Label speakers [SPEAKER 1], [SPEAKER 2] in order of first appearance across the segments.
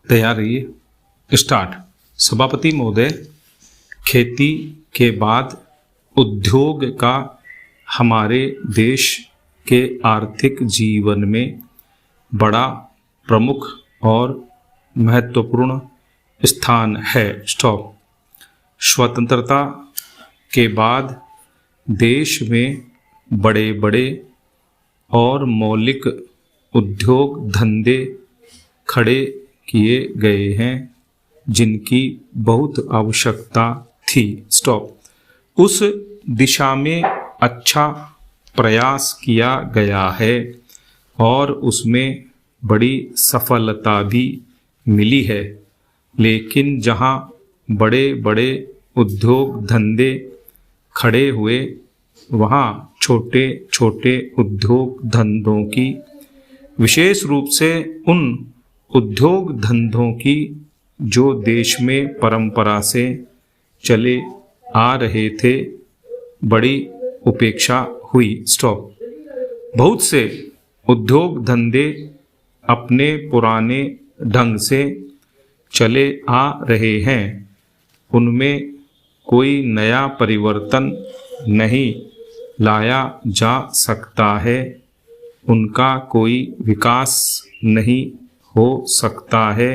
[SPEAKER 1] तैयार रहिए। स्टार्ट। सभापति महोदय, खेती के बाद उद्योग का हमारे देश के आर्थिक जीवन में बड़ा प्रमुख और महत्वपूर्ण स्थान है। स्टॉप। स्वतंत्रता के बाद देश में बड़े बड़े और मौलिक उद्योग धंधे खड़े किए गए हैं जिनकी बहुत आवश्यकता थी। स्टॉप। उस दिशा में अच्छा प्रयास किया गया है और उसमें बड़ी सफलता भी मिली है, लेकिन जहां बड़े बड़े उद्योग धंधे खड़े हुए वहां छोटे छोटे उद्योग धंधों की, विशेष रूप से उन उद्योग धंधों की जो देश में परंपरा से चले आ रहे थे, बड़ी उपेक्षा हुई। स्टॉप। बहुत से उद्योग धंधे अपने पुराने ढंग से चले आ रहे हैं, उनमें कोई नया परिवर्तन नहीं लाया जा सकता है, उनका कोई विकास नहीं हो सकता है।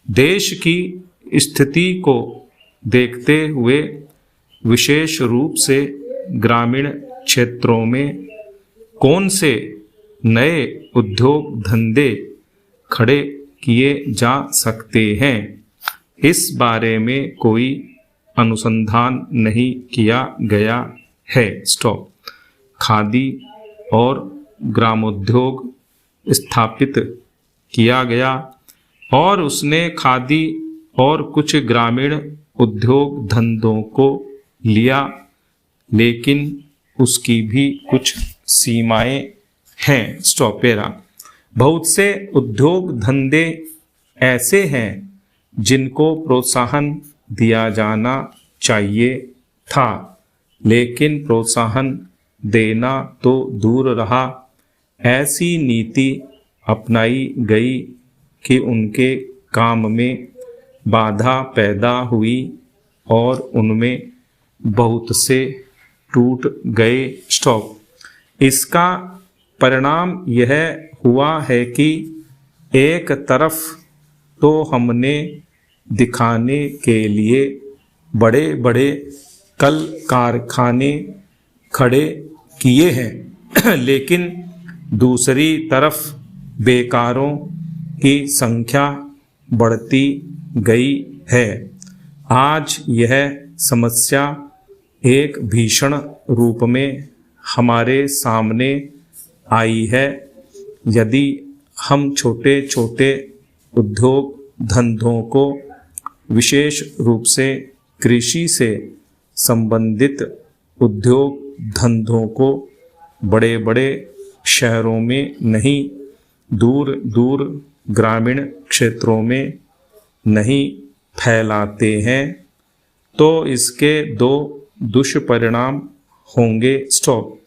[SPEAKER 1] देश की स्थिति को देखते हुए विशेष रूप से ग्रामीण क्षेत्रों में कौन से नए उद्योग धंधे खड़े किए जा सकते हैं, इस बारे में कोई अनुसंधान नहीं किया गया है। स्टॉप। खादी और ग्रामोद्योग स्थापित किया गया और उसने खादी और कुछ ग्रामीण उद्योग धंधों को लिया, लेकिन उसकी भी कुछ सीमाएं हैं। स्टॉप। बहुत से उद्योग धंधे ऐसे हैं जिनको प्रोत्साहन दिया जाना चाहिए था, लेकिन प्रोत्साहन देना तो दूर रहा, ऐसी नीति अपनाई गई कि उनके काम में बाधा पैदा हुई और उनमें बहुत से टूट गए। स्टॉप। इसका परिणाम यह हुआ है कि एक तरफ तो हमने दिखाने के लिए बड़े बड़े कल कारखाने खड़े किए हैं, लेकिन दूसरी तरफ बेकारों की संख्या बढ़ती गई है। आज यह समस्या एक भीषण रूप में हमारे सामने आई है। यदि हम छोटे छोटे उद्योग धंधों को, विशेष रूप से कृषि से संबंधित उद्योग धंधों को बड़े बड़े शहरों में नहीं, दूर दूर ग्रामीण क्षेत्रों में नहीं फैलाते हैं, तो इसके दो दुष्परिणाम होंगे। स्टॉप।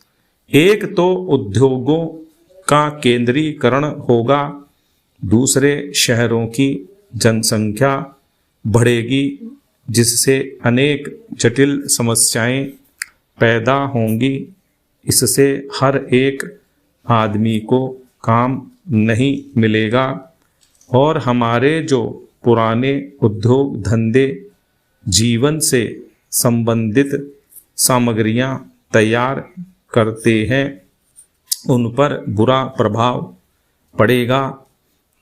[SPEAKER 1] एक तो उद्योगों का केंद्रीकरण होगा, दूसरे शहरों की जनसंख्या बढ़ेगी, जिससे अनेक जटिल समस्याएं पैदा होंगी। इससे हर एक आदमी को काम नहीं मिलेगा और हमारे जो पुराने उद्योग धंधे जीवन से संबंधित सामग्रियां तैयार करते हैं, उन पर बुरा प्रभाव पड़ेगा।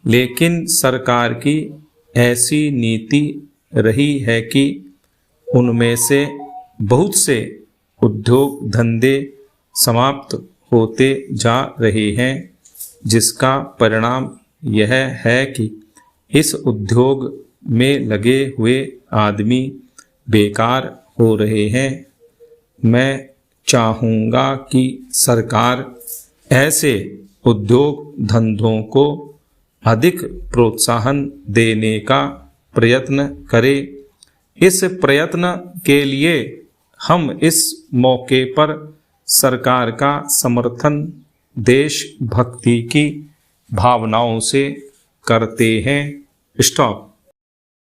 [SPEAKER 1] लेकिन सरकार की ऐसी नीति रही है कि उनमें से बहुत से उद्योग धंधे समाप्त होते जा रहे हैं, जिसका परिणाम यह है कि इस उद्योग में लगे हुए आदमी बेकार हो रहे हैं। मैं चाहूँगा कि सरकार ऐसे उद्योग धंधों को अधिक प्रोत्साहन देने का प्रयत्न करे। इस प्रयत्न के लिए हम इस मौके पर सरकार का समर्थन देशभक्ति की भावनाओं से करते हैं। स्टॉप।